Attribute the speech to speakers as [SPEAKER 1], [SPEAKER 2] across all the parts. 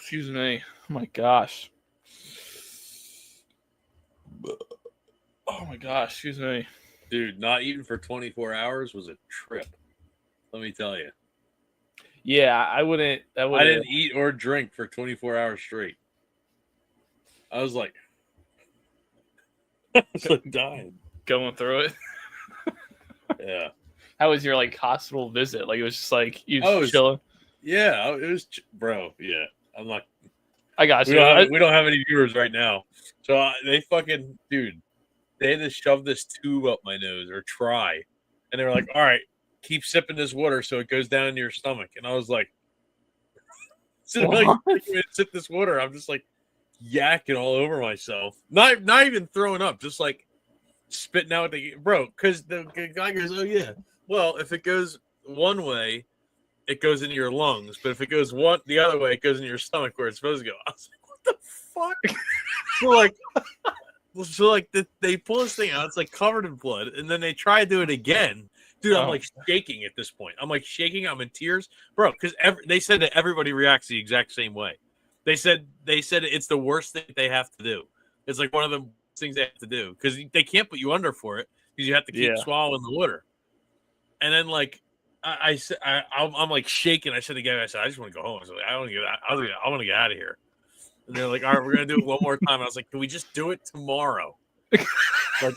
[SPEAKER 1] Excuse me. Oh my gosh. Oh my gosh. Excuse me.
[SPEAKER 2] Dude, not eating for 24 hours was a trip. Let me tell you.
[SPEAKER 1] Yeah, I wouldn't.
[SPEAKER 2] I didn't eat or drink for 24 hours straight. I was like, dying.
[SPEAKER 1] Going through it.
[SPEAKER 2] Yeah.
[SPEAKER 1] How was your hospital visit? It was just you just chilling.
[SPEAKER 2] Yeah, it was, bro. Yeah, I'm not.
[SPEAKER 1] I got you.
[SPEAKER 2] We don't have any viewers right now, so they fucking dude. They had to shove this tube up my nose or try, and they were like, "All right, keep sipping this water so it goes down into your stomach." And I was like, "So sip this water." I'm just yakking all over myself, not even throwing up, just spitting out bro. Because the guy goes, "Oh yeah, well if it goes one way, it goes into your lungs, but if it goes the other way, it goes into your stomach where it's supposed to go." I was like, "What the fuck?" So they pull this thing out, it's covered in blood, and then they try to do it again. Dude, I'm shaking at this point. I'm shaking. I'm in tears, bro. Because they said that everybody reacts the exact same way. They said it's the worst thing they have to do. It's one of the things they have to do because they can't put you under for it because you have to keep swallowing the water. And then I'm shaking. I said to the guy, I said, I just want to go home. I was like, I want to get out of here. And they're like, all right, we're gonna do it one more time. I was like, can we just do it tomorrow?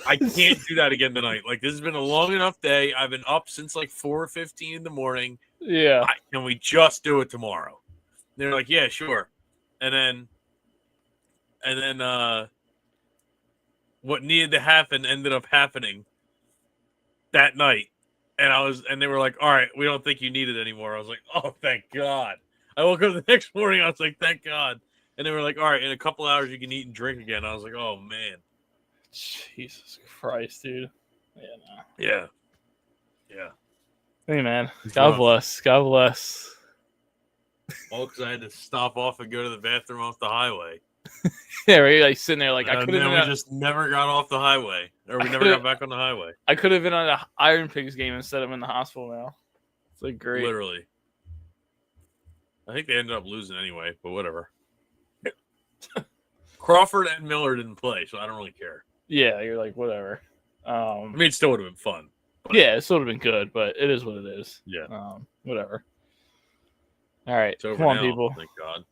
[SPEAKER 2] I can't do that again tonight. This has been a long enough day. I've been up since 4:15 in the morning.
[SPEAKER 1] Yeah.
[SPEAKER 2] Can we just do it tomorrow? And they're like, yeah, sure. And then what needed to happen ended up happening that night. And they were like, all right, we don't think you need it anymore. I was like, oh, thank God. I woke up the next morning. I was like, thank God. And they were like, all right, in a couple hours, you can eat and drink again. I was like, oh, man.
[SPEAKER 1] Jesus Christ, dude. Yeah, no.
[SPEAKER 2] Yeah. Yeah.
[SPEAKER 1] Hey, man. God bless. God bless.
[SPEAKER 2] All because I had to stop off and go to the bathroom off the highway.
[SPEAKER 1] Yeah, right? Sitting there I could have.
[SPEAKER 2] We just never got off the highway. Or we never got back on the highway.
[SPEAKER 1] I could have been on an Iron Pigs game instead of in the hospital now. It's great.
[SPEAKER 2] Literally. I think they ended up losing anyway, but whatever. Crawford and Miller didn't play, so I don't really care.
[SPEAKER 1] Yeah, you're whatever.
[SPEAKER 2] It still would have been fun.
[SPEAKER 1] But... Yeah, it still would have been good, but it is what it is.
[SPEAKER 2] Yeah.
[SPEAKER 1] Whatever. All right,
[SPEAKER 2] come on, people. Thank God.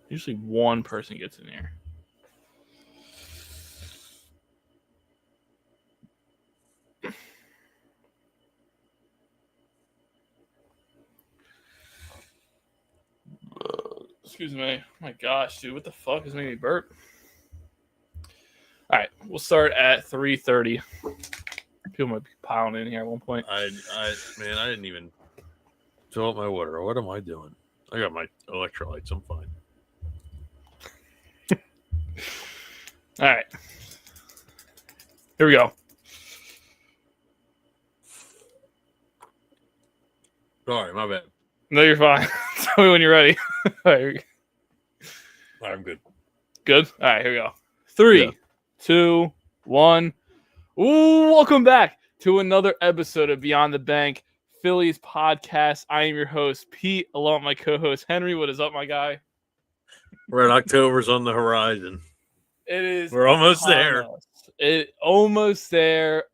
[SPEAKER 1] Usually one person gets in here. Excuse me. Oh my gosh, dude, what the fuck is making me burp? All right, we'll start at 3:30. People might be piling in here at one point.
[SPEAKER 2] I didn't even fill up my water. What am I doing? I got my electrolytes. I'm fine.
[SPEAKER 1] All right. Here we go.
[SPEAKER 2] Sorry, my bad.
[SPEAKER 1] No, you're fine. Tell me when you're ready. All right.
[SPEAKER 2] I'm good.
[SPEAKER 1] Good? All right, here we go. 3, 2, 1. Ooh, welcome back to another episode of Beyond the Bank Phillies podcast. I am your host, Pete, along with my co-host, Henry. What is up, my guy?
[SPEAKER 2] Red October's on the horizon.
[SPEAKER 1] It is.
[SPEAKER 2] We're almost there.
[SPEAKER 1] Almost there.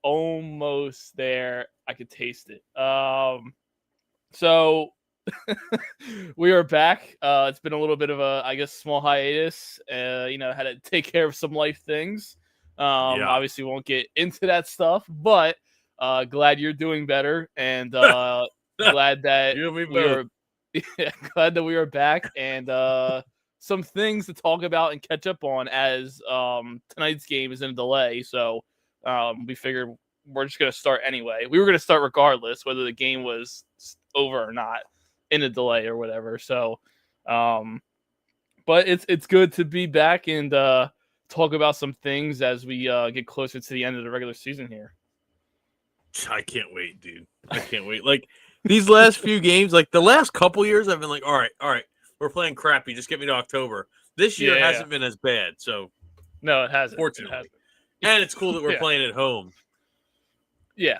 [SPEAKER 1] I could taste it. So we are back. It's been a little bit of a, small hiatus. Had to take care of some life things. Obviously won't get into that stuff, but glad you're doing better, and glad that we are back, and some things to talk about and catch up on as tonight's game is in a delay. So we figured we're just going to start anyway. We were going to start regardless, whether the game was over or not in a delay or whatever. So, but it's good to be back and talk about some things as we get closer to the end of the regular season here.
[SPEAKER 2] I can't wait, dude. I can't wait. These last few games, the last couple years, I've been all right. We're playing crappy. Just get me to October. This year hasn't been as bad. So
[SPEAKER 1] no, it hasn't.
[SPEAKER 2] Fortunately. And it's cool that we're playing at home.
[SPEAKER 1] Yeah.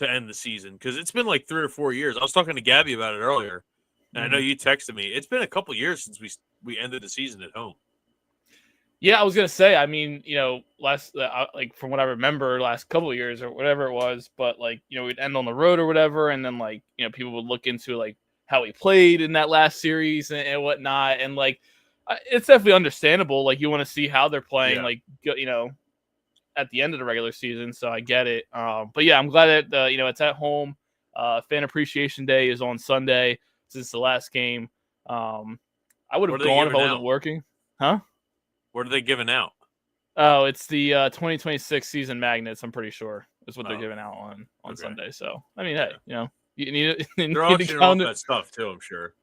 [SPEAKER 2] to end the season because it's been like 3 or 4 years. I was talking to Gabby about it earlier, and I know you texted me. It's been a couple years since we ended the season at home.
[SPEAKER 1] Yeah, I was gonna say. I mean, last like from what I remember, last couple of years or whatever it was, but like we'd end on the road or whatever, and then like people would look into like how he played in that last series and whatnot, and like it's definitely understandable. Like you want to see how they're playing, like at the end of the regular season. So I get it. But yeah, I'm glad that it's at home. Fan Appreciation Day is on Sunday since the last game. I would have gone if I wasn't working, huh?
[SPEAKER 2] What are they giving out?
[SPEAKER 1] Oh, it's the 2026 season magnets. I'm pretty sure is what they're giving out on Sunday. So I mean, hey, you need
[SPEAKER 2] they're auctioning off that stuff too. I'm sure.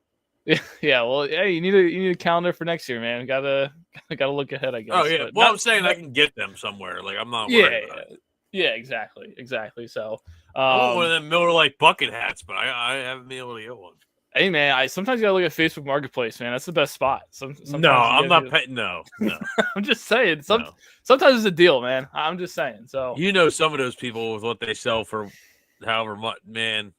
[SPEAKER 1] Yeah. Well, hey, you need a calendar for next year, man. Gotta look ahead, I guess.
[SPEAKER 2] Oh yeah. Well, I'm saying I can get them somewhere. Like I'm not worried about it.
[SPEAKER 1] Yeah, exactly. So
[SPEAKER 2] I want one of them Miller Lite bucket hats, but I haven't been able to get one.
[SPEAKER 1] Hey man, I sometimes gotta look at Facebook Marketplace, man. That's the best spot.
[SPEAKER 2] No, I'm not paying. No.
[SPEAKER 1] I'm just saying. Sometimes it's a deal, man. I'm just saying. So
[SPEAKER 2] some of those people with what they sell for however much, man.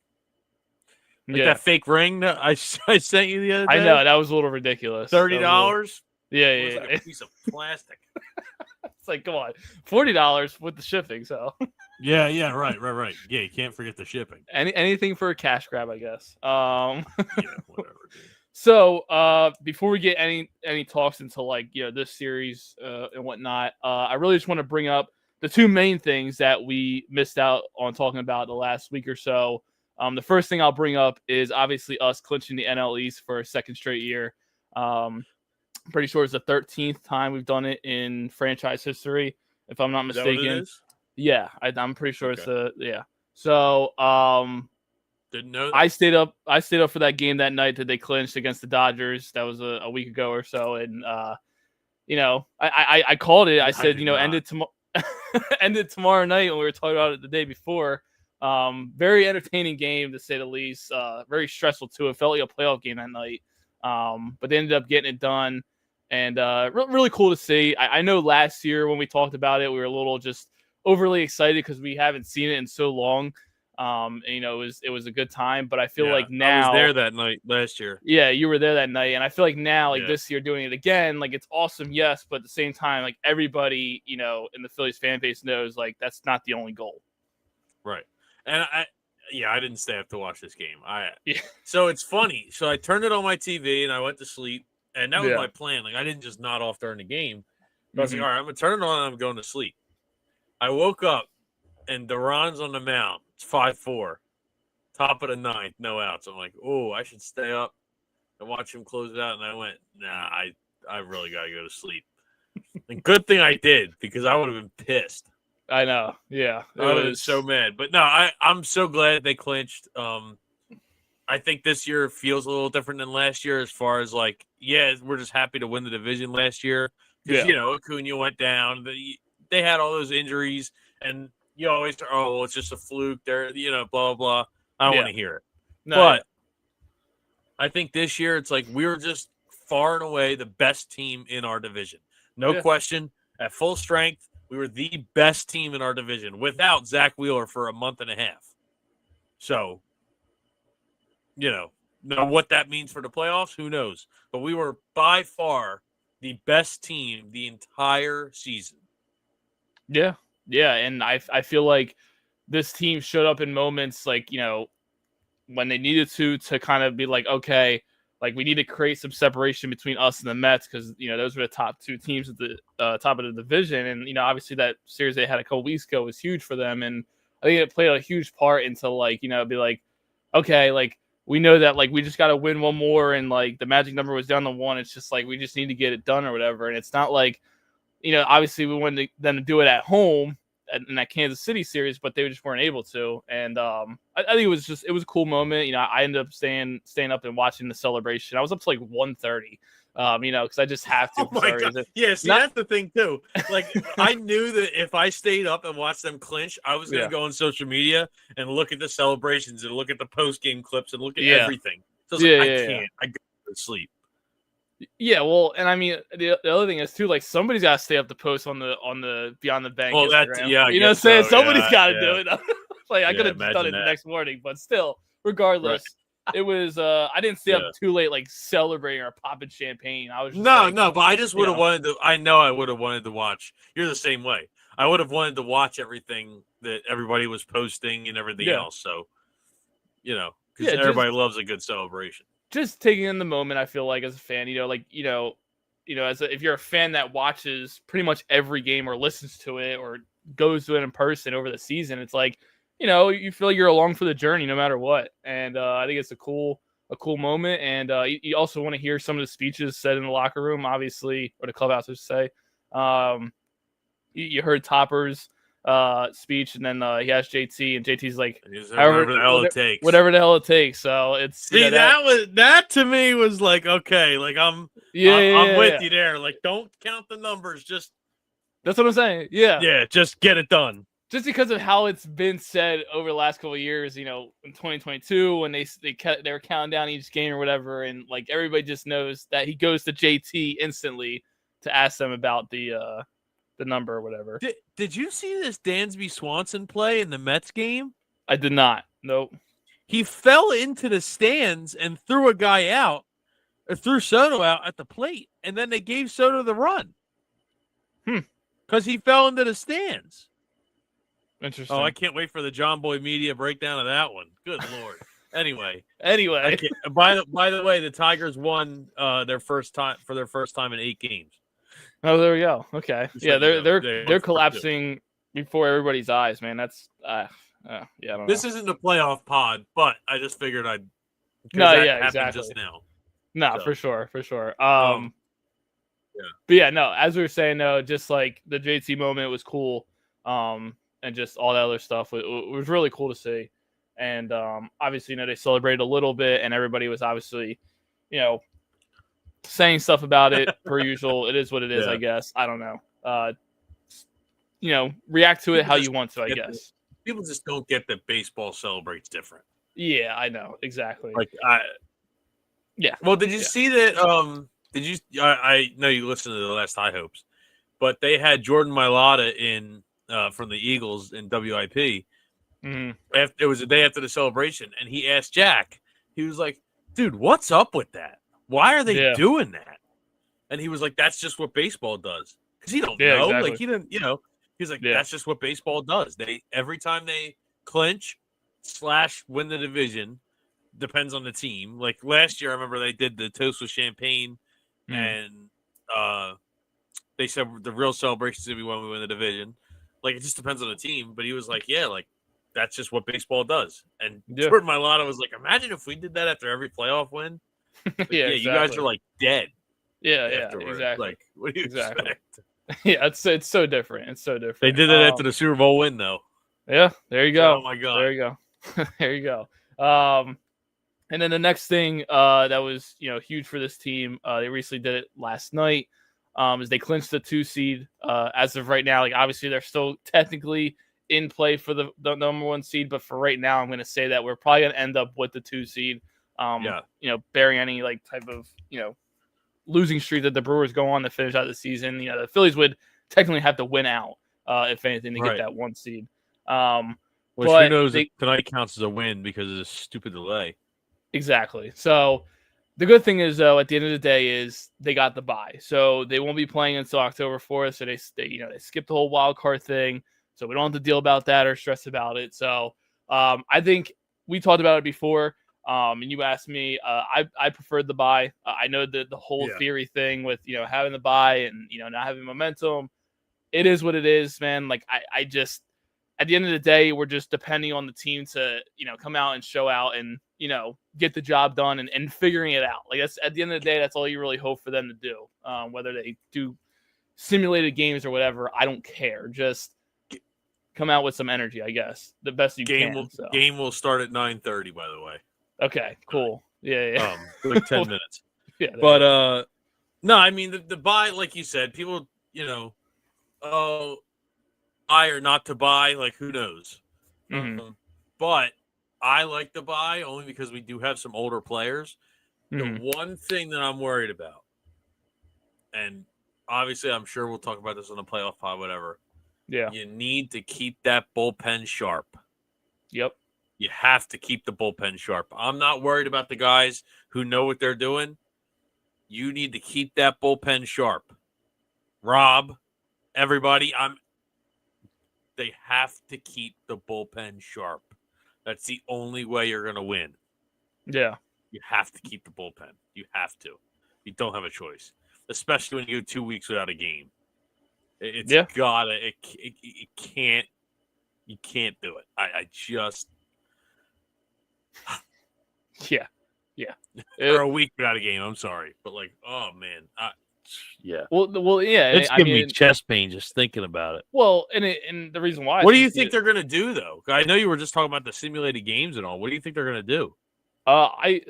[SPEAKER 2] Like that fake ring that I sent you the other day.
[SPEAKER 1] I know that was a little ridiculous.
[SPEAKER 2] $30.
[SPEAKER 1] Yeah.
[SPEAKER 2] Like a piece of plastic.
[SPEAKER 1] It's like, come on, $40 with the shipping. So.
[SPEAKER 2] Yeah, right. Yeah, you can't forget the shipping.
[SPEAKER 1] Anything for a cash grab, I guess.
[SPEAKER 2] Yeah, whatever. Dude.
[SPEAKER 1] So, before we get any talks into like this series and whatnot, I really just want to bring up the two main things that we missed out on talking about the last week or so. The first thing I'll bring up is obviously us clinching the NL East for a second straight year. Pretty sure it's the 13th time we've done it in franchise history, if I'm not mistaken.
[SPEAKER 2] Is that what it is?
[SPEAKER 1] Yeah, I'm pretty sure it's So,
[SPEAKER 2] didn't know that.
[SPEAKER 1] I stayed up for that game that night that they clinched against the Dodgers. That was a week ago or so, and I called it. I said, end it tomorrow night when we were talking about it the day before. Very entertaining game to say the least. Very stressful too. It felt like a playoff game that night. But they ended up getting it done, and really cool to see. I know last year when we talked about it, we were a little just overly excited because we haven't seen it in so long. And, it was a good time, but I feel like now
[SPEAKER 2] I was there that night last year.
[SPEAKER 1] Yeah, you were there that night, and I feel like now, like this year, doing it again, like it's awesome, yes, but at the same time, like everybody, in the Phillies fan base knows, like that's not the only goal.
[SPEAKER 2] Right, and I didn't stay up to watch this game. So it's funny. So I turned it on my TV and I went to sleep, and that was my plan. Like I didn't just nod off during the game. I was like, all right, I'm gonna turn it on and I'm going to sleep. I woke up and Duran's on the mound. It's 5-4. Top of the ninth, no outs. I'm like, oh, I should stay up and watch him close it out. And I went, nah, I really got to go to sleep. And good thing I did, because I would have been pissed.
[SPEAKER 1] I know. Yeah.
[SPEAKER 2] I was so mad. But no, I'm so glad they clinched. I think this year feels a little different than last year as far as like, we're just happy to win the division last year. Because, Acuna went down. They had all those injuries, and you always, it's just a fluke. They're, blah, blah, blah. I don't want to hear it. No, but I think this year it's like we're just far and away the best team in our division. No question. At full strength, we were the best team in our division without Zach Wheeler for a month and a half. So, know what that means for the playoffs, who knows? But we were by far the best team the entire season.
[SPEAKER 1] Yeah. Yeah, and I feel like this team showed up in moments like, when they needed to kind of be like, okay, like we need to create some separation between us and the Mets because, those were the top two teams at the top of the division. And, obviously that series they had a couple weeks ago was huge for them. And I think it played a huge part into like, be like, okay, like we know that like we just got to win one more and like the magic number was down to 1. It's just like we just need to get it done or whatever. And it's not like, obviously we wanted them to do it at home in that Kansas City series, but they just weren't able to. And I think it was a cool moment. I ended up staying up and watching the celebration. I was up to like 1:30, because I just have to.
[SPEAKER 2] Oh my God. Yeah, see, that's the thing too. Like I knew that if I stayed up and watched them clinch, I was going to go on social media and look at the celebrations and look at the post-game clips and look at everything. So I was like, I can't. I go to sleep.
[SPEAKER 1] Yeah, well, and I mean the other thing is too, like somebody's got to stay up to post on the Beyond the Bank.
[SPEAKER 2] Well,
[SPEAKER 1] Instagram.
[SPEAKER 2] that's
[SPEAKER 1] what I'm saying? Somebody's got to do it. Like I could
[SPEAKER 2] Yeah,
[SPEAKER 1] have just done
[SPEAKER 2] imagine
[SPEAKER 1] it the
[SPEAKER 2] that.
[SPEAKER 1] next morning, but still,
[SPEAKER 2] Right.
[SPEAKER 1] regardless, it was. I didn't stay up
[SPEAKER 2] Yeah.
[SPEAKER 1] too late, like celebrating or popping champagne. I was just
[SPEAKER 2] No,
[SPEAKER 1] like,
[SPEAKER 2] no, but I just
[SPEAKER 1] you
[SPEAKER 2] would have
[SPEAKER 1] know,
[SPEAKER 2] wanted to. I know I would have wanted to watch. You're the same way. I would have wanted to watch everything that everybody was posting and everything
[SPEAKER 1] yeah,
[SPEAKER 2] else. So, because
[SPEAKER 1] yeah,
[SPEAKER 2] everybody loves a good celebration.
[SPEAKER 1] just taking in the moment. I feel like as a fan, like if you're a fan that watches pretty much every game or listens to it or goes to it in person over the season, it's like you feel like you're along for the journey no matter what. And I think it's a cool moment. And you also want to hear some of the speeches said in the locker room, obviously, or the clubhouse, I should say. You heard Topper's speech, and then he asked JT, and JT's like,
[SPEAKER 2] Whatever the hell it takes.
[SPEAKER 1] whatever the hell it takes. So it's
[SPEAKER 2] See, that to me was like, okay, like I'm with you there. Like, don't count the numbers, just
[SPEAKER 1] that's what I'm saying. Yeah,
[SPEAKER 2] just get it done.
[SPEAKER 1] Just because of how it's been said over the last couple of years, in 2022 when they were counting down each game or whatever, and like everybody just knows that he goes to JT instantly to ask them about the number or whatever.
[SPEAKER 2] Did you see this Dansby Swanson play in the Mets game?
[SPEAKER 1] I did not. Nope.
[SPEAKER 2] He fell into the stands and threw a guy out, or threw Soto out at the plate, and then they gave Soto the run. Because he fell into the stands.
[SPEAKER 1] Interesting.
[SPEAKER 2] Oh, I can't wait for the John Boy Media breakdown of that one. Good Lord. Anyway. By the way, the Tigers won their first time in 8 games.
[SPEAKER 1] Oh, there we go. Okay. Yeah, they're collapsing before everybody's eyes, man. That's yeah, I don't know.
[SPEAKER 2] This isn't a playoff pod, but I just figured I'd
[SPEAKER 1] exactly.
[SPEAKER 2] Just now.
[SPEAKER 1] No, so. For sure. Yeah. But yeah, no, as we were saying, no, just like the JT moment was cool. And just all that other stuff was really cool to see. And obviously, they celebrated a little bit, and everybody was obviously, saying stuff about it per usual. It is what it is, I guess. I don't know. React to it how you want to, I guess.
[SPEAKER 2] People just don't get that baseball celebrates different.
[SPEAKER 1] Yeah, I know. Exactly.
[SPEAKER 2] Yeah. Well, did you see that? Did you? I know you listened to the last High Hopes, but they had Jordan Mailata in from the Eagles in WIP.
[SPEAKER 1] Mm-hmm.
[SPEAKER 2] It was the day after the celebration, and he asked Jack. He was like, "Dude, what's up with that? Why are they doing that?" And he was like, "That's just what baseball does." Because he don't know.
[SPEAKER 1] Exactly.
[SPEAKER 2] Like he didn't. He's like, "That's just what baseball does. They every time they clinch / win the division." Depends on the team. Like last year, I remember they did the toast with champagne, and they said the real celebration is gonna be when we win the division. Like it just depends on the team. But he was like, "Yeah, like that's just what baseball does." And Jordan Mailata was like, "Imagine if we did that after every playoff win." Like,
[SPEAKER 1] exactly.
[SPEAKER 2] You guys are like dead.
[SPEAKER 1] Yeah, exactly.
[SPEAKER 2] Like, what do you expect?
[SPEAKER 1] Yeah, it's so different. It's so different.
[SPEAKER 2] They did it after the Super Bowl win, though.
[SPEAKER 1] Yeah, there you go.
[SPEAKER 2] Oh my god,
[SPEAKER 1] there you go. There you go. And then the next thing that was huge for this team, they recently did it last night, is they clinched the 2 seed as of right now. Like obviously they're still technically in play for the number 1 seed, but for right now I'm going to say that we're probably going to end up with the 2 seed. Bearing any like type of losing streak that the Brewers go on to finish out the season. The Phillies would technically have to win out if anything to get that 1 seed.
[SPEAKER 2] Which who knows if tonight counts as a win because of this stupid delay.
[SPEAKER 1] Exactly. So the good thing is, though, at the end of the day, is they got the bye, so they won't be playing until October 4th. So they skipped the whole wild card thing, so we don't have to deal about that or stress about it. So I think we talked about it before, and you asked me. I preferred the bye. I know the whole theory thing with having the bye and not having momentum. It is what it is, man. Like I just at the end of the day, we're just depending on the team to come out and show out and get the job done and figuring it out. Like that's at the end of the day, that's all you really hope for them to do. Whether they do simulated games or whatever, I don't care. Just come out with some energy, I guess. The best you can.
[SPEAKER 2] Game will start at 9:30, by the way.
[SPEAKER 1] Okay, cool. Yeah.
[SPEAKER 2] Like 10 minutes.
[SPEAKER 1] Yeah.
[SPEAKER 2] But no, I mean the buy, like you said, people, buy or not to buy, like who knows.
[SPEAKER 1] Mm-hmm.
[SPEAKER 2] But I like the buy only because we do have some older players.
[SPEAKER 1] Mm-hmm.
[SPEAKER 2] The one thing that I'm worried about, and obviously I'm sure we'll talk about this on the playoff pod, whatever.
[SPEAKER 1] Yeah.
[SPEAKER 2] You need to keep that bullpen sharp.
[SPEAKER 1] Yep.
[SPEAKER 2] You have to keep the bullpen sharp. I'm not worried about the guys who know what they're doing. You need to keep that bullpen sharp. Rob, everybody, they have to keep the bullpen sharp. That's the only way you're going to win.
[SPEAKER 1] Yeah.
[SPEAKER 2] You have to keep the bullpen. You have to. You don't have a choice, especially when you go 2 weeks without a game. It's gotta. It can't. You can't do it. I just.
[SPEAKER 1] Yeah.
[SPEAKER 2] Or a week without a game. I'm sorry, but like, oh man, yeah.
[SPEAKER 1] Well, yeah.
[SPEAKER 2] It's giving me chest pain just thinking about it.
[SPEAKER 1] Well, and the reason why.
[SPEAKER 2] What do you think they're gonna do though? I know you were just talking about the simulated games and all. What do you think they're gonna do?
[SPEAKER 1] I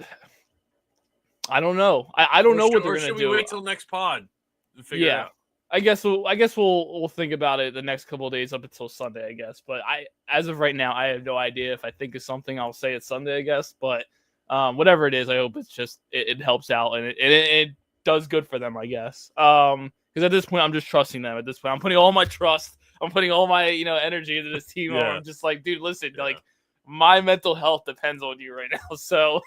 [SPEAKER 1] don't know. I don't know what they're gonna do.
[SPEAKER 2] Should we wait till next pod and figure it out?
[SPEAKER 1] I guess we'll think about it the next couple of days up until Sunday, I guess. But as of right now, I have no idea. If I think of something, I'll say it's Sunday, I guess. But whatever it is, I hope it's just it helps out and it does good for them, I guess. Because at this point, I'm just trusting them. At this point, I'm putting all my trust. I'm putting all my energy into this team. Yeah. I'm just like, dude, listen, like my mental health depends on you right now. So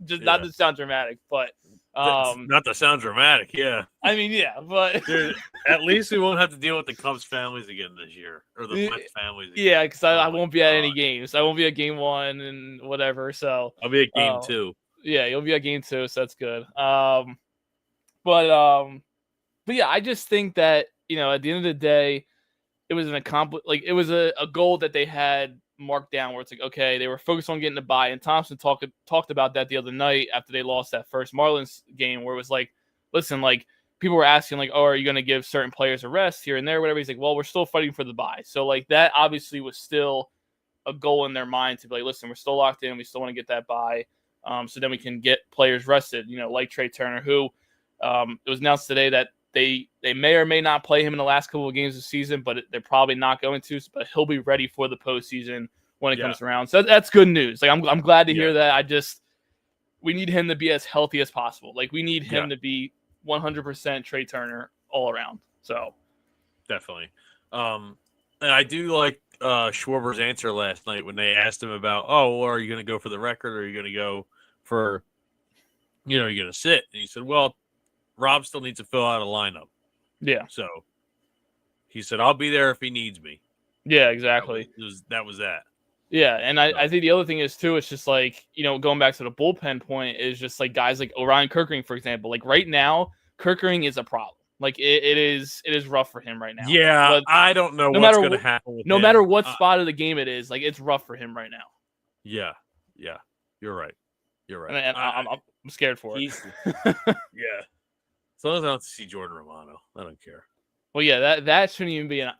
[SPEAKER 1] just not to sound dramatic, but.
[SPEAKER 2] Not to sound dramatic, yeah.
[SPEAKER 1] I mean, yeah, but
[SPEAKER 2] dude, at least we won't have to deal with the Cubs families again this year, or the Mets families. Again.
[SPEAKER 1] Yeah, because I won't be at any games. I won't be at game 1 and whatever. So
[SPEAKER 2] I'll be at game 2.
[SPEAKER 1] Yeah, you'll be at game 2, so that's good. But yeah, I just think that at the end of the day, it was it was a goal that they had marked down where it's like, okay, they were focused on getting the bye. And Thompson talked about that the other night after they lost that first Marlins game, where it was like, listen, like people were asking like, oh, are you going to give certain players a rest here and there, whatever. He's like, well, we're still fighting for the bye. So like that obviously was still a goal in their mind to be like, listen, we're still locked in. We still want to get that bye. So then we can get players rested, like Trey Turner, who it was announced today that they may or may not play him in the last couple of games of the season, but they're probably not going to. But he'll be ready for the postseason when it comes around. So that's good news. Like I'm glad to hear that. We need him to be as healthy as possible. Like we need him to be 100% Trey Turner all around. So
[SPEAKER 2] definitely. And I do like Schwarber's answer last night when they asked him about, oh, well, are you going to go for the record or are you going to go for, you're going to sit? And he said, well, Rob still needs to fill out a lineup.
[SPEAKER 1] Yeah.
[SPEAKER 2] So he said, I'll be there if he needs me.
[SPEAKER 1] Yeah, exactly.
[SPEAKER 2] That was that.
[SPEAKER 1] Yeah, and I think the other thing is, too, it's just like, going back to the bullpen point, is just like guys like Orion Kirkering, for example. Like right now, Kirkering is a problem. Like it is rough for him right now.
[SPEAKER 2] Yeah, but I don't know what's going to happen with him.
[SPEAKER 1] No matter what spot of the game it is, like it's rough for him right now.
[SPEAKER 2] Yeah, you're right.
[SPEAKER 1] And I'm scared for it.
[SPEAKER 2] Yeah. As long as I don't see Jordan Romano, I don't care.
[SPEAKER 1] Well, yeah, that shouldn't even be a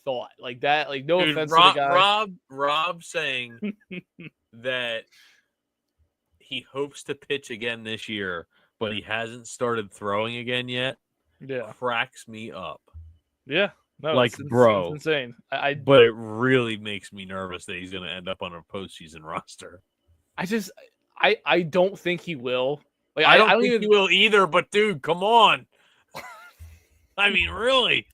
[SPEAKER 1] thought. Like that, like no offense to the guy.
[SPEAKER 2] Rob saying that he hopes to pitch again this year, but he hasn't started throwing again yet.
[SPEAKER 1] Yeah.
[SPEAKER 2] Cracks me up.
[SPEAKER 1] Yeah. No,
[SPEAKER 2] like, bro.
[SPEAKER 1] It's insane.
[SPEAKER 2] But it really makes me nervous that he's going to end up on a postseason roster.
[SPEAKER 1] I don't think he will. Like
[SPEAKER 2] I don't think he will either, but dude, come on. I mean, really?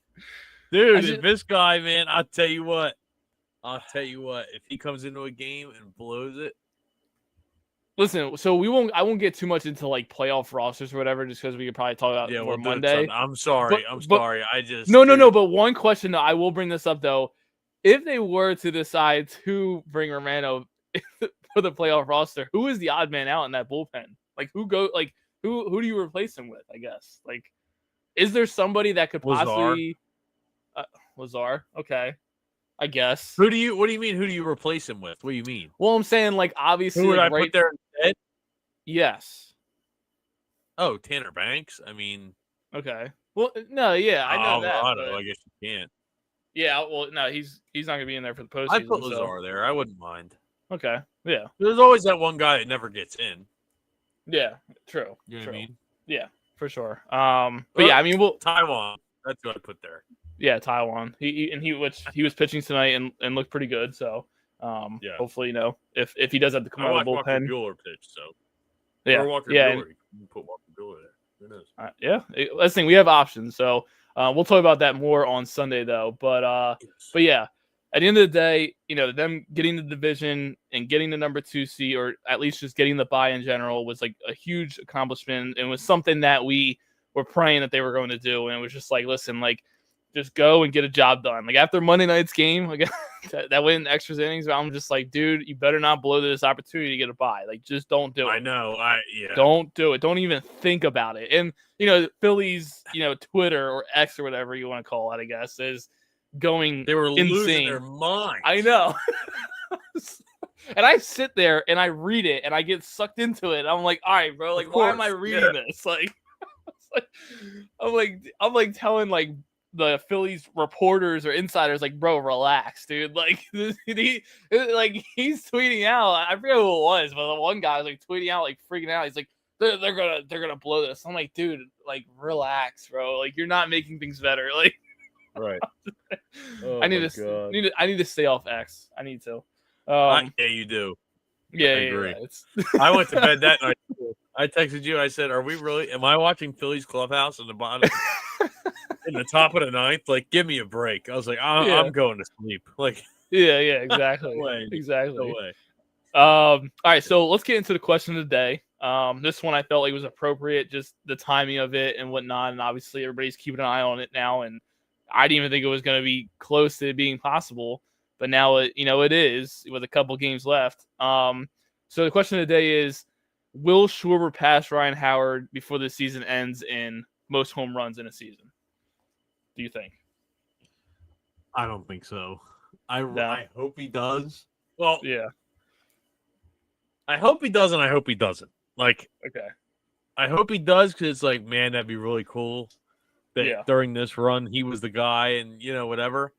[SPEAKER 2] Dude, this guy, man, I'll tell you what. If he comes into a game and blows it.
[SPEAKER 1] Listen, so I won't get too much into like playoff rosters or whatever, just because we could probably talk about more Monday.
[SPEAKER 2] I'm sorry. I just
[SPEAKER 1] no. But one question, I will bring this up though. If they were to decide to bring Romano for the playoff roster, who is the odd man out in that bullpen? Like who do you replace him with? I guess like, is there somebody that could possibly Lazar? Okay. I guess.
[SPEAKER 2] What do you mean? Who do you replace him with? What do you mean?
[SPEAKER 1] Well, I'm saying like obviously.
[SPEAKER 2] Who would I put there instead?
[SPEAKER 1] Yes.
[SPEAKER 2] Oh, Tanner Banks. I mean.
[SPEAKER 1] Okay. Well, no, yeah, I know that.
[SPEAKER 2] But... I guess you can't.
[SPEAKER 1] Yeah, well, no, he's not gonna be in there for the postseason.
[SPEAKER 2] I put Lazar there. I wouldn't mind.
[SPEAKER 1] Okay. Yeah.
[SPEAKER 2] There's always that one guy that never gets in.
[SPEAKER 1] Yeah. True.
[SPEAKER 2] You know what I mean?
[SPEAKER 1] Yeah, for sure. But yeah, I mean,
[SPEAKER 2] Taiwan. That's what I put there.
[SPEAKER 1] Yeah, Taiwan. He was pitching tonight and looked pretty good. So hopefully, if he does have to come out of the bullpen.
[SPEAKER 2] Walker Buehler pitch, so
[SPEAKER 1] Buehler,
[SPEAKER 2] you can put Walker Buehler there. Who knows?
[SPEAKER 1] Let's think. We have options, so we'll talk about that more on Sunday though. But yeah, at the end of the day, them getting the division and getting the number 2 seed, or at least just getting the bye in general, was like a huge accomplishment, and was something that we were praying that they were going to do. And it was just like, listen, like, just go and get a job done. Like, after Monday night's game, like, that went in extra innings, I'm just like, dude, you better not blow this opportunity to get a bye. Like, just don't do it.
[SPEAKER 2] I know.
[SPEAKER 1] Don't do it. Don't even think about it. And, Phillies, Twitter or X or whatever you want to call it, I guess, is going
[SPEAKER 2] They were
[SPEAKER 1] insane.
[SPEAKER 2] losing their minds.
[SPEAKER 1] I know. And I sit there and I read it and I get sucked into it. I'm like, all right, bro, like, why am I reading this? Like, I'm like telling like the Phillies reporters or insiders, like, bro, relax, dude. Like, he's tweeting out. I forget who it was, but the one guy was like tweeting out, like freaking out. He's like, they're gonna blow this. I'm like, dude, like, relax, bro. Like, you're not making things better. Like,
[SPEAKER 2] right.
[SPEAKER 1] I need to stay off X. I need to.
[SPEAKER 2] Yeah, you do.
[SPEAKER 1] Yeah,
[SPEAKER 2] I agree.
[SPEAKER 1] Yeah,
[SPEAKER 2] I went to bed that night. I texted you. I said, am I watching Phillies Clubhouse in the bottom, in the top of the ninth? Like, give me a break. I was like, I'm going to sleep. Like,
[SPEAKER 1] yeah, exactly.
[SPEAKER 2] No way.
[SPEAKER 1] Exactly.
[SPEAKER 2] No way.
[SPEAKER 1] All right, so let's get into the question of the day. This one I felt like was appropriate, just the timing of it and whatnot. And obviously everybody's keeping an eye on it now. And I didn't even think it was going to be close to being possible, but now it is, with a couple games left. So the question of the day is, will Schwarber pass Ryan Howard before the season ends in most home runs in a season? Do you think?
[SPEAKER 2] I don't think so.
[SPEAKER 1] No.
[SPEAKER 2] I hope he does. Well,
[SPEAKER 1] yeah.
[SPEAKER 2] I hope he does, and I hope he doesn't. Like,
[SPEAKER 1] okay.
[SPEAKER 2] I hope he does, because it's like, man, that'd be really cool that during this run he was the guy, and whatever.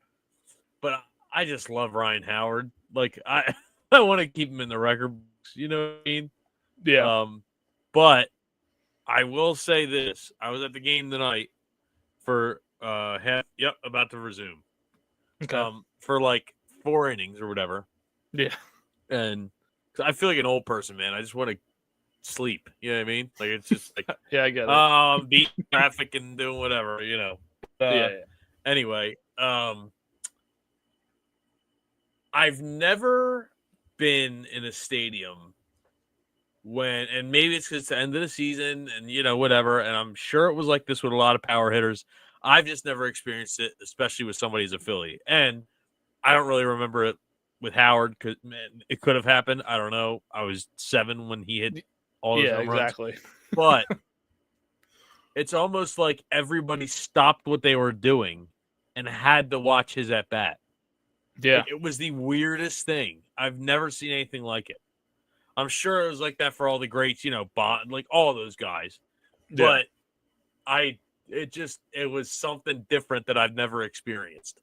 [SPEAKER 2] But I just love Ryan Howard. Like, I want to keep him in the record books. You know what I mean?
[SPEAKER 1] Yeah.
[SPEAKER 2] But I will say this: I was at the game tonight for about to resume.
[SPEAKER 1] Okay.
[SPEAKER 2] For like 4 innings or whatever.
[SPEAKER 1] Yeah.
[SPEAKER 2] And I feel like an old person, man. I just want to sleep. You know what I mean? Like, it's just like,
[SPEAKER 1] yeah, I get it.
[SPEAKER 2] Beating traffic and doing whatever, Anyway, I've never been in a stadium and maybe it's because it's the end of the season and whatever, and I'm sure it was like this with a lot of power hitters. I've just never experienced it, especially with somebody who's a Philly. And I don't really remember it with Howard, because, man, it could have happened. I don't know. I was 7 when he hit all those home runs.
[SPEAKER 1] Exactly.
[SPEAKER 2] But it's almost like everybody stopped what they were doing and had to watch his at-bat.
[SPEAKER 1] Yeah.
[SPEAKER 2] Like, it was the weirdest thing. I've never seen anything like it. I'm sure it was like that for all the greats, Bond, like all those guys. Yeah. But it was something different that I've never experienced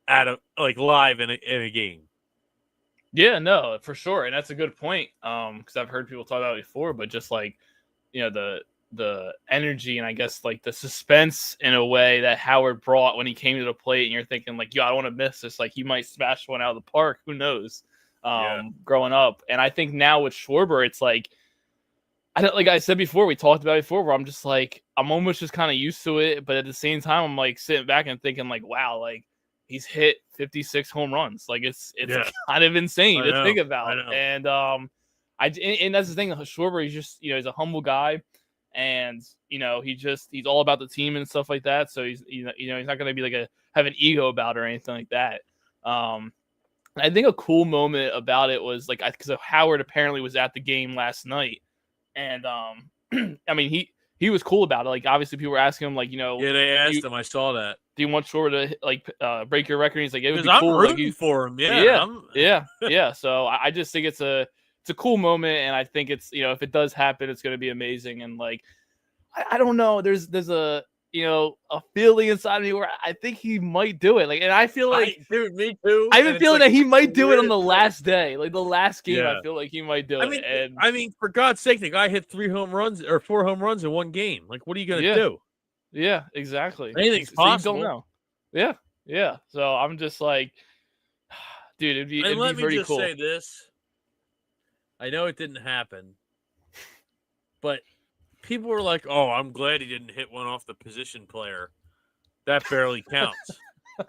[SPEAKER 2] live in a game.
[SPEAKER 1] Yeah, no, for sure. And that's a good point. Because I've heard people talk about it before, but just like, the energy and I guess like the suspense in a way that Howard brought when he came to the plate, and you're thinking like, I don't want to miss this. Like, he might smash one out of the park. Who knows? Growing up. And I think now with Schwarber, it's like, like I said before, we talked about it before, where I'm just like, I'm almost just kind of used to it. But at the same time, I'm like sitting back and thinking like, wow, like, he's hit 56 home runs. Like, it's kind of insane to think about. And and that's the thing. Schwarber, he's just, he's a humble guy, and he's all about the team and stuff like that. So he's he's not going to be like have an ego about it or anything like that. I think a cool moment about it was like, because Howard apparently was at the game last night, and I mean he was cool about it. Like, obviously people were asking him like,
[SPEAKER 2] they asked him. I saw that.
[SPEAKER 1] Do you want Schwarber to like break your record? And he's like, it would be
[SPEAKER 2] I'm
[SPEAKER 1] cool.
[SPEAKER 2] Rooting for him.
[SPEAKER 1] Yeah. So I just think it's a cool moment, and I think it's, if it does happen, it's going to be amazing. And like, I don't know. There's a a feeling inside of me where I think he might do it. Like, and I feel like,
[SPEAKER 2] dude, me too.
[SPEAKER 1] I have a feeling that he might do it on the last day, like the last game. I feel like he might do
[SPEAKER 2] it. I mean, for God's sake, the guy hit 4 home runs in one game. Like, what are you going to do?
[SPEAKER 1] Yeah, exactly.
[SPEAKER 2] Anything's possible.
[SPEAKER 1] You don't know. Yeah. So I'm just like, dude, it'd be pretty cool.
[SPEAKER 2] Let me just say this. I know it didn't happen, but people were like, "Oh, I'm glad he didn't hit one off the position player. That barely counts."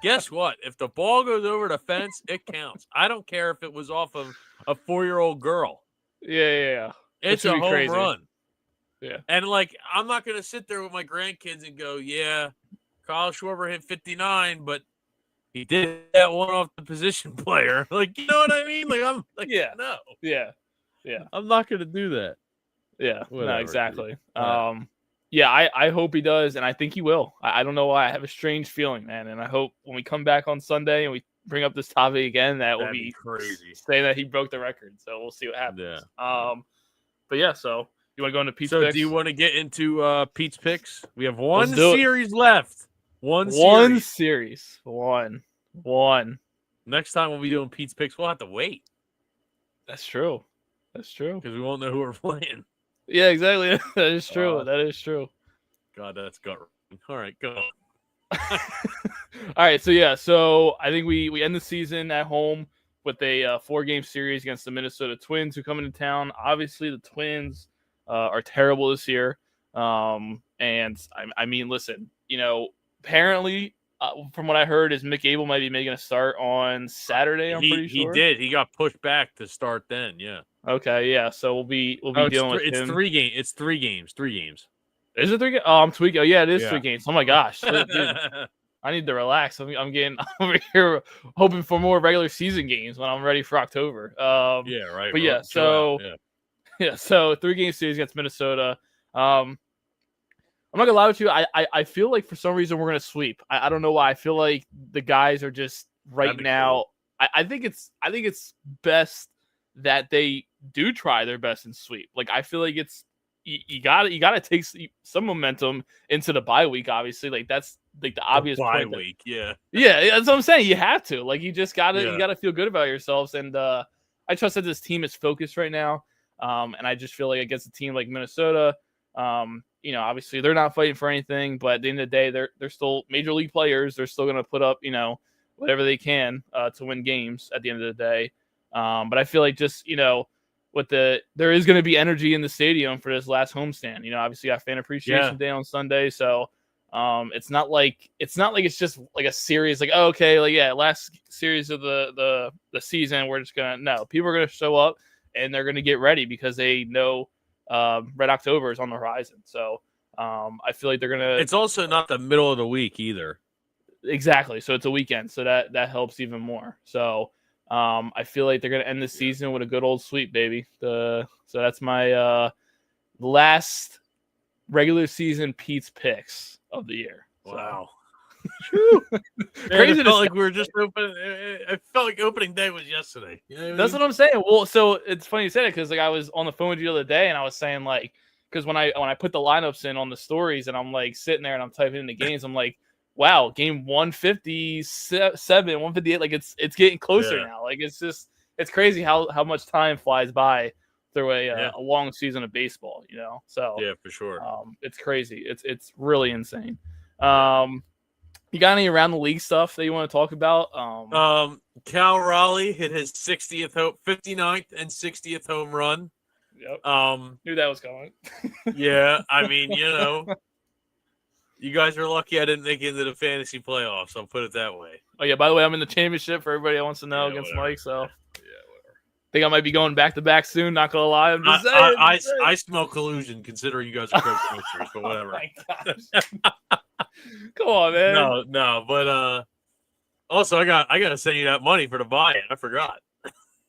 [SPEAKER 2] guess what? If the ball goes over the fence, it counts. I don't care if it was off of a 4-year-old girl.
[SPEAKER 1] Yeah. That
[SPEAKER 2] It's
[SPEAKER 1] should
[SPEAKER 2] a
[SPEAKER 1] be
[SPEAKER 2] home
[SPEAKER 1] crazy.
[SPEAKER 2] run.
[SPEAKER 1] Yeah.
[SPEAKER 2] And, like, I'm not going to sit there with my grandkids and go, yeah, Kyle Schwarber hit 59, but he did that one off the position player. Like, you know what I mean? Like, I'm like,
[SPEAKER 1] Yeah.
[SPEAKER 2] no.
[SPEAKER 1] Yeah.
[SPEAKER 2] I'm not going to do that.
[SPEAKER 1] Yeah.
[SPEAKER 2] Whatever,
[SPEAKER 1] No, exactly.
[SPEAKER 2] dude.
[SPEAKER 1] Yeah, I hope he does, and I think he will. I don't know why. I have a strange feeling, man, and I hope when we come back on Sunday and we bring up this topic again, that will be
[SPEAKER 2] crazy.
[SPEAKER 1] saying that he broke the record. So we'll see what happens. But yeah, so you want to go into Pete's picks?
[SPEAKER 2] Do you want to get into Pete's picks? We have one
[SPEAKER 1] Let's do it.
[SPEAKER 2] series left. One
[SPEAKER 1] series. One.
[SPEAKER 2] Next time we'll be doing Pete's picks. We'll have to wait.
[SPEAKER 1] That's true. Because
[SPEAKER 2] we won't know who we're playing.
[SPEAKER 1] Yeah, exactly. That is true. That is true.
[SPEAKER 2] God, that's gut-wrenching. All right, go.
[SPEAKER 1] All right, so I think we end the season at home with a 4-game series against the Minnesota Twins, who come into town. Obviously, the Twins are terrible this year, and I mean, listen, apparently, from what I heard, is Mick Abel might be making a start on Saturday. I'm pretty sure
[SPEAKER 2] he did. He got pushed back to start then. Yeah.
[SPEAKER 1] Okay, yeah. So we'll be dealing with him.
[SPEAKER 2] It's 3 games. It's 3 games. 3 games.
[SPEAKER 1] Is it 3 games? Oh, I'm tweaking. Oh, yeah, it is 3 games. Oh my gosh, dude, I need to relax. I'm getting over here hoping for more regular season games when I'm ready for October.
[SPEAKER 2] Yeah, right.
[SPEAKER 1] But yeah, so 3-game series against Minnesota. I'm not gonna lie with you. I feel like for some reason we're gonna sweep. I don't know why. I feel like the guys are just now. Cool. I think it's best that they do try their best and sweep. Like, I feel like it's you gotta take some momentum into the bye week. Obviously, like that's like the obvious
[SPEAKER 2] bye
[SPEAKER 1] point
[SPEAKER 2] week. Yeah,
[SPEAKER 1] that's what I'm saying. You have to, like, you just gotta feel good about yourselves. And I trust that this team is focused right now. And I just feel like against a team like Minnesota, obviously they're not fighting for anything, but at the end of the day, they're still major league players. They're still gonna put up whatever they can to win games at the end of the day. But I feel like just there is going to be energy in the stadium for this last homestand. Obviously got Fan Appreciation Day on Sunday, so it's not like it's just like a series like, oh, okay, like, yeah, last series of the season, we're just gonna people are gonna show up and they're gonna get ready because they know Red October is on the horizon. So I feel like they're gonna.
[SPEAKER 2] It's also not the middle of the week either.
[SPEAKER 1] Exactly. So it's a weekend, so that helps even more. So. I feel like they're going to end the season with a good old sweep, baby. So that's my last regular season Pete's picks of the year.
[SPEAKER 2] Wow.
[SPEAKER 1] Crazy.
[SPEAKER 2] It felt like we were just opening. It felt like opening day was yesterday. You know what I mean?
[SPEAKER 1] That's what I'm saying. Well, so it's funny you said it because like I was on the phone with you the other day and I was saying like because when I put the lineups in on the stories and I'm like sitting there and I'm typing in the games, I'm like, wow, game 157, 158, like it's getting closer now. Like it's crazy how much time flies by through a long season of baseball, So
[SPEAKER 2] yeah, for sure.
[SPEAKER 1] It's crazy. It's really insane. You got any around the league stuff that you want to talk about?
[SPEAKER 2] Cal Raleigh hit his 59th and 60th home run.
[SPEAKER 1] Yep. Knew that was coming.
[SPEAKER 2] Yeah, I mean, you guys are lucky I didn't make it into the fantasy playoffs. I'll put it that way.
[SPEAKER 1] Oh, yeah. By the way, I'm in the championship for everybody that wants to know against Mike. So,
[SPEAKER 2] whatever.
[SPEAKER 1] Think I might be going back to back soon. Not gonna lie, I'm just saying.
[SPEAKER 2] I smell collusion considering you guys are co-commissioners, but whatever.
[SPEAKER 1] Oh my gosh. Come on, man.
[SPEAKER 2] No, but also I gotta send you that money for the buy-in. I forgot.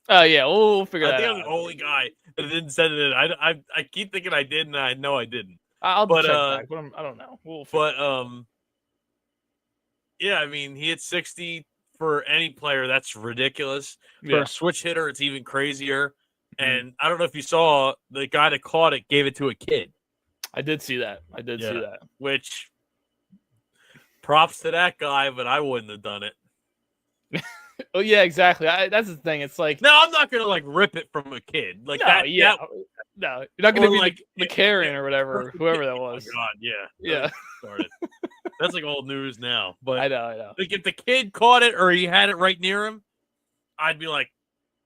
[SPEAKER 1] Oh yeah, we'll figure that out.
[SPEAKER 2] I think I'm the only guy that didn't send it in. I keep thinking I did, and I know I didn't.
[SPEAKER 1] I'll check back, but I don't know.
[SPEAKER 2] Yeah, I mean, he hit 60 for any player. That's ridiculous. For a switch hitter, it's even crazier. Mm-hmm. And I don't know if you saw the guy that caught it gave it to a kid.
[SPEAKER 1] I did see that. See that.
[SPEAKER 2] Which props to that guy, but I wouldn't have done it.
[SPEAKER 1] Oh yeah, exactly. That's the thing. It's like
[SPEAKER 2] no, I'm not gonna like rip it from a kid like that.
[SPEAKER 1] Yeah, no, you're not gonna be like the Karen or whatever, whoever that was.
[SPEAKER 2] Oh God,
[SPEAKER 1] yeah.
[SPEAKER 2] Started. That's like old news now. But
[SPEAKER 1] I know.
[SPEAKER 2] Like if the kid caught it or he had it right near him, I'd be like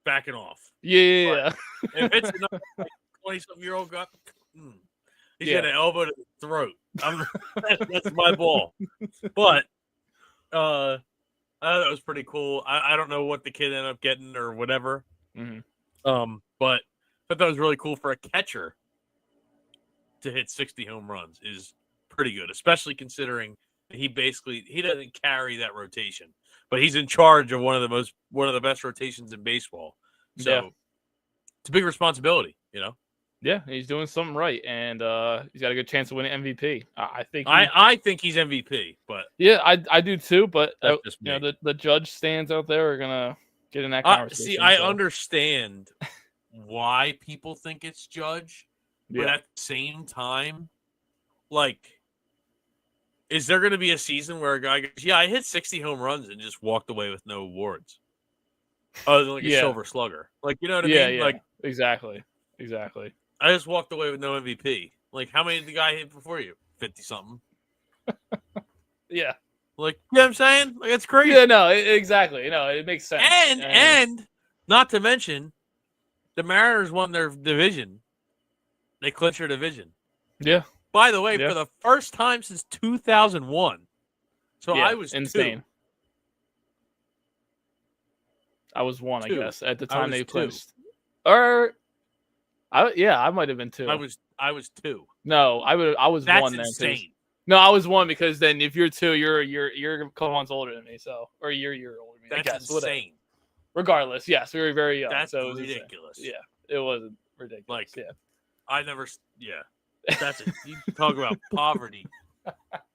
[SPEAKER 2] backing off.
[SPEAKER 1] Yeah.
[SPEAKER 2] If it's another 20-something-year-old guy, he's got an elbow to the throat. That's my ball. But That was pretty cool. I don't know what the kid ended up getting or whatever.
[SPEAKER 1] Mm-hmm.
[SPEAKER 2] But I thought that was really cool for a catcher to hit 60 home runs is pretty good, especially considering he doesn't carry that rotation, but he's in charge of one of the best rotations in baseball.
[SPEAKER 1] Yeah.
[SPEAKER 2] So it's a big responsibility, you know.
[SPEAKER 1] Yeah, he's doing something right, and he's got a good chance of winning MVP. I think.
[SPEAKER 2] I think he's MVP, but
[SPEAKER 1] yeah, I do too. But
[SPEAKER 2] that's just me.
[SPEAKER 1] the judge stands out there are gonna get in that conversation.
[SPEAKER 2] See, I understand why people think it's Judge, but at the same time, like, is there going to be a season where a guy goes, "Yeah, I hit 60 home runs and just walked away with no awards, other than like a Silver Slugger"? Like, you know what I mean?
[SPEAKER 1] Yeah,
[SPEAKER 2] like,
[SPEAKER 1] exactly.
[SPEAKER 2] I just walked away with no MVP. Like, how many did the guy hit before you? 50 something.
[SPEAKER 1] Yeah.
[SPEAKER 2] Like, you know what I'm saying? Like, it's crazy.
[SPEAKER 1] Yeah, no, exactly. No, it makes sense.
[SPEAKER 2] And not to mention, the Mariners won their division. They clinched their division.
[SPEAKER 1] Yeah.
[SPEAKER 2] By the way, for the first time since 2001. So I was
[SPEAKER 1] insane.
[SPEAKER 2] 2.
[SPEAKER 1] I was 1, 2. I guess, at the time they clinched.
[SPEAKER 2] 2.
[SPEAKER 1] Or I might have been 2.
[SPEAKER 2] I was 2.
[SPEAKER 1] No, I was
[SPEAKER 2] That's
[SPEAKER 1] 1 then.
[SPEAKER 2] Insane.
[SPEAKER 1] No, I was 1 because then if you're 2, you're a couple months older than me, so or you're older than me.
[SPEAKER 2] That's insane.
[SPEAKER 1] Whatever. Regardless, yes, we were very young.
[SPEAKER 2] That's
[SPEAKER 1] so
[SPEAKER 2] ridiculous.
[SPEAKER 1] Yeah, it was ridiculous.
[SPEAKER 2] Like,
[SPEAKER 1] yeah,
[SPEAKER 2] that's it. You talk about poverty.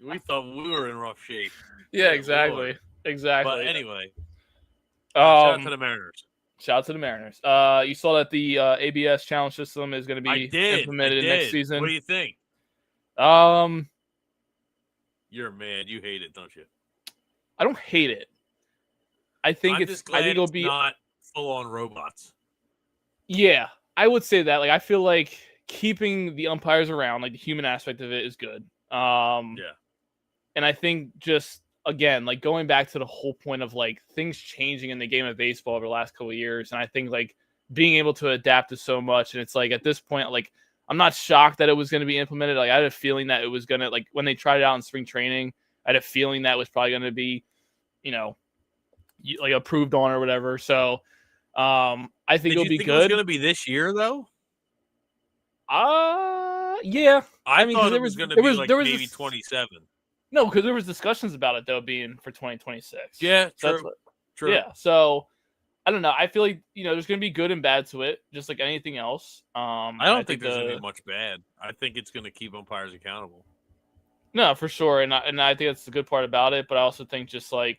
[SPEAKER 2] We thought we were in rough shape.
[SPEAKER 1] Yeah, exactly. Lord. Exactly.
[SPEAKER 2] But anyway, shout out to the Mariners.
[SPEAKER 1] Shout out to the Mariners. You saw that the ABS challenge system is going to be implemented next season.
[SPEAKER 2] What do you think? You're mad. You hate it, don't you?
[SPEAKER 1] I don't hate it. I think it'll be
[SPEAKER 2] not full on robots.
[SPEAKER 1] Yeah, I would say that. Like, I feel like keeping the umpires around, like the human aspect of it, is good.
[SPEAKER 2] Yeah.
[SPEAKER 1] And I think just again, like going back to the whole point of like things changing in the game of baseball over the last couple of years, and I think like being able to adapt to so much, and it's like at this point, like I'm not shocked that it was going to be implemented. Like I had a feeling that it was going to, like when they tried it out in spring training, I had a feeling that was probably going to be, like approved on or whatever. So I think it'll be good.
[SPEAKER 2] It was going to be this year though?
[SPEAKER 1] Yeah.
[SPEAKER 2] I thought it was going to be like maybe 27.
[SPEAKER 1] No, because there was discussions about it though being for 2026.
[SPEAKER 2] Yeah, true. True.
[SPEAKER 1] Yeah, so I don't know. I feel like there's going to be good and bad to it, just like anything else.
[SPEAKER 2] I don't think there's going to be much bad. I think it's going to keep umpires accountable.
[SPEAKER 1] No, for sure, and I think that's the good part about it. But I also think just like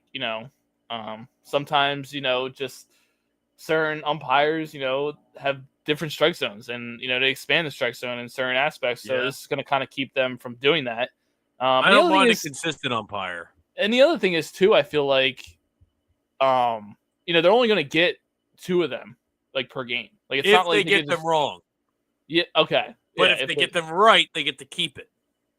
[SPEAKER 1] sometimes just certain umpires have different strike zones, and they expand the strike zone in certain aspects. So this is going to kind of keep them from doing that.
[SPEAKER 2] I don't want a consistent umpire.
[SPEAKER 1] And the other thing is too, I feel like, they're only going to get 2 of them like per game. Like it's
[SPEAKER 2] if
[SPEAKER 1] not like
[SPEAKER 2] they get them wrong.
[SPEAKER 1] Yeah. Okay.
[SPEAKER 2] But if they get them right, they get to keep it.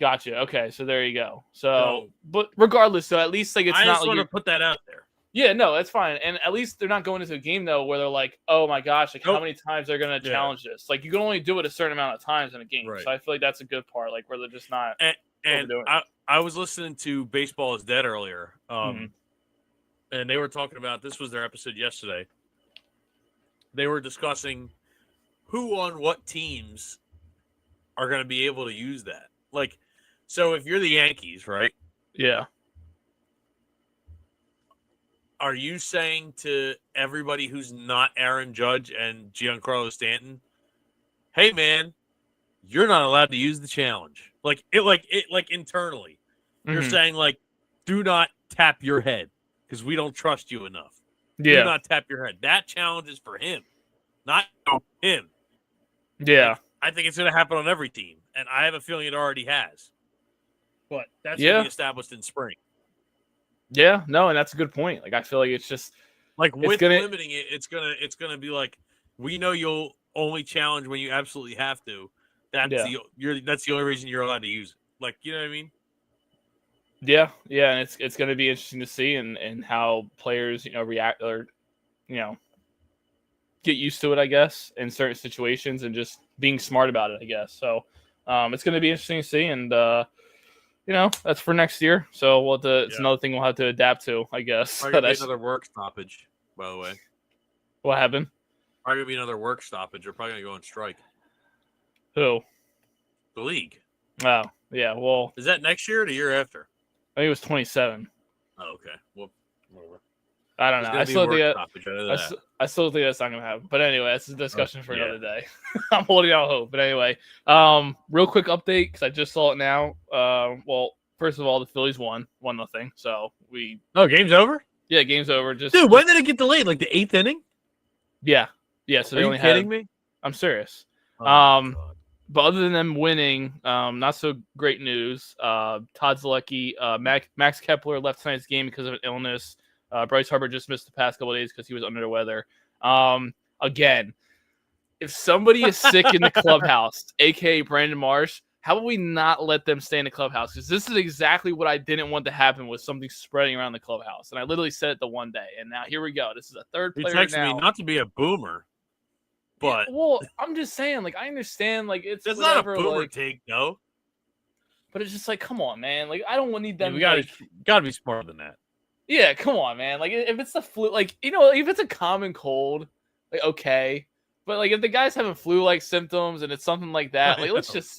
[SPEAKER 1] Gotcha. Okay. So there you go. So but regardless, so at least like it's
[SPEAKER 2] I
[SPEAKER 1] not
[SPEAKER 2] just
[SPEAKER 1] like
[SPEAKER 2] want to put that out there.
[SPEAKER 1] Yeah, no, that's fine. And at least they're not going into a game though where they're like, oh my gosh, like how many times they're going to challenge this? Like you can only do it a certain amount of times in a game. Right. So I feel like that's a good part, like where they're just not.
[SPEAKER 2] And I was listening to Baseball is Dead earlier, and they were talking about, this was their episode yesterday. They were discussing who on what teams are going to be able to use that. Like, so if you're the Yankees, right?
[SPEAKER 1] Yeah.
[SPEAKER 2] Are you saying to everybody who's not Aaron Judge and Giancarlo Stanton, hey man, you're not allowed to use the challenge? Like internally, you're saying like, do not tap your head because we don't trust you enough.
[SPEAKER 1] Yeah.
[SPEAKER 2] Do not tap your head. That challenge is for him, not him.
[SPEAKER 1] Yeah.
[SPEAKER 2] Like, I think it's going to happen on every team, and I have a feeling it already has. But that's going to be established in spring.
[SPEAKER 1] Yeah, no, and that's a good point. Like I feel like it's just
[SPEAKER 2] like with limiting it, it's gonna be like, we know you'll only challenge when you absolutely have to. That's the only reason you're allowed to use it. Like, you know what I mean?
[SPEAKER 1] Yeah, and it's gonna be interesting to see and how players react or get used to it, I guess, in certain situations and just being smart about it, I guess. So it's gonna be interesting to see, and that's for next year. So it's another thing we'll have to adapt to, I guess.
[SPEAKER 2] Probably gonna be another work stoppage, by the way.
[SPEAKER 1] What happened?
[SPEAKER 2] Probably gonna be another work stoppage. They're probably gonna go on strike.
[SPEAKER 1] Who?
[SPEAKER 2] The league.
[SPEAKER 1] Oh, yeah. Well,
[SPEAKER 2] is that next year or the year after?
[SPEAKER 1] I think it was 27.
[SPEAKER 2] Oh, okay. Well, whatever.
[SPEAKER 1] I don't know. I still think that's not gonna happen. But anyway, that's a discussion for another day. I'm holding out hope. But anyway, real quick update because I just saw it now. Well, first of all, the Phillies won 1-0. So
[SPEAKER 2] game's over.
[SPEAKER 1] Yeah, game's over.
[SPEAKER 2] Dude, when did it get delayed? Like the 8th inning?
[SPEAKER 1] Yeah. So
[SPEAKER 2] Are you kidding me?
[SPEAKER 1] I'm serious.
[SPEAKER 2] Oh,
[SPEAKER 1] but other than them winning, not so great news. Todd Zaleski, Max Kepler left tonight's game because of an illness. Bryce Harper just missed the past couple of days because he was under the weather. Again, if somebody is sick in the clubhouse, aka Brandon Marsh, how about we not let them stay in the clubhouse? Because this is exactly what I didn't want to happen with something spreading around the clubhouse. And I literally said it the one day, and now here we go. This is a third player now.
[SPEAKER 2] You texted me not to be a boomer, but
[SPEAKER 1] I'm just saying, like, I understand, like, it's
[SPEAKER 2] that's
[SPEAKER 1] whatever,
[SPEAKER 2] not a boomer
[SPEAKER 1] like,
[SPEAKER 2] take, no.
[SPEAKER 1] But it's just like, come on, man. Like, I don't need them.
[SPEAKER 2] We gotta be smarter than that.
[SPEAKER 1] Yeah, come on, man. Like, if it's the flu, like, if it's a common cold, like, okay. But like, if the guy's having flu-like symptoms and it's something like that, like, let's just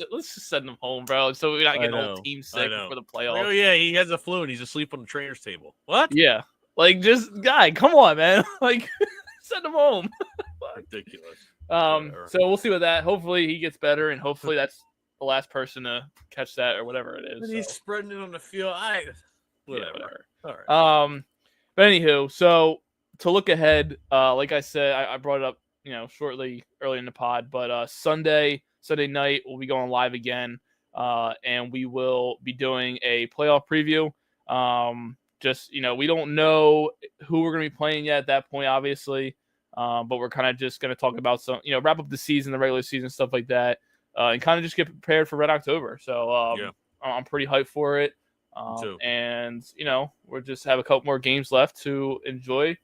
[SPEAKER 1] send them home, bro, so we're not getting the whole team sick for the playoffs.
[SPEAKER 2] Like, oh yeah, he has a flu and he's asleep on the trainer's table. What?
[SPEAKER 1] Yeah, like, just guy, come on, man. Like, send him home.
[SPEAKER 2] Ridiculous.
[SPEAKER 1] So we'll see with that. Hopefully he gets better, and hopefully that's the last person to catch that or whatever it is.
[SPEAKER 2] And he's spreading it on the field. Whatever.
[SPEAKER 1] All right. But anywho, so to look ahead, like I said, I brought it up, shortly early in the pod, but Sunday night we'll be going live again, and we will be doing a playoff preview. Just we don't know who we're going to be playing yet at that point, obviously, but we're kind of just going to talk about some, wrap up the season, the regular season, stuff like that, and kind of just get prepared for Red October. So I'm pretty hyped for it. And we'll just have a couple more games left to enjoy,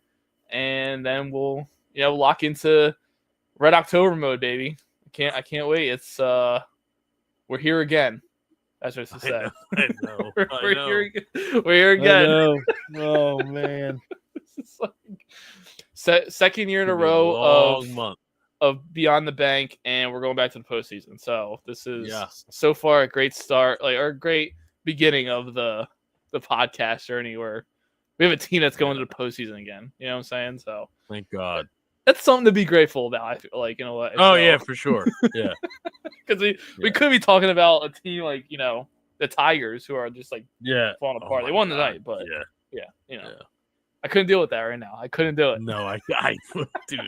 [SPEAKER 1] and then we'll lock into Red October mode, baby. I can't wait. It's we're here again. That's what I say.
[SPEAKER 2] I know.
[SPEAKER 1] We're here again.
[SPEAKER 2] I know. Oh man.
[SPEAKER 1] It's like second year in a row of Beyond the Bank, and we're going back to the postseason. So this is so far a great start, or a great beginning of the podcast journey where we have a team that's going to the postseason again. You know what I'm saying? So
[SPEAKER 2] thank God.
[SPEAKER 1] That's something to be grateful about. I feel like, what?
[SPEAKER 2] Oh, yeah, for sure. Yeah.
[SPEAKER 1] Because we could be talking about a team like, the Tigers, who are just like falling apart. They won tonight, but I couldn't deal with that right now. I couldn't do it.
[SPEAKER 2] No, I dude.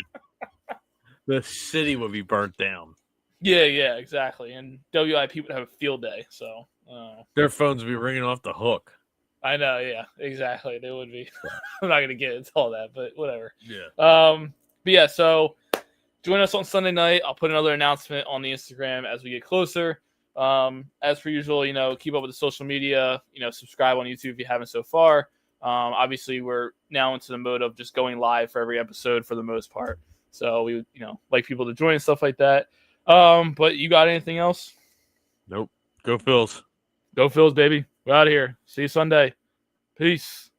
[SPEAKER 2] The city would be burnt down.
[SPEAKER 1] Yeah, exactly. And WIP would have a field day. So
[SPEAKER 2] their phones would be ringing off the hook.
[SPEAKER 1] I know. Yeah, exactly. They would be. I'm not gonna get into all that, but whatever.
[SPEAKER 2] Yeah.
[SPEAKER 1] But yeah. So join us on Sunday night. I'll put another announcement on the Instagram as we get closer. As per usual, keep up with the social media. Subscribe on YouTube if you haven't so far. Obviously, we're now into the mode of just going live for every episode for the most part. So we, like people to join and stuff like that. But you got anything else?
[SPEAKER 2] Nope. Go Phils.
[SPEAKER 1] Go Phils, baby. We're out of here. See you Sunday. Peace.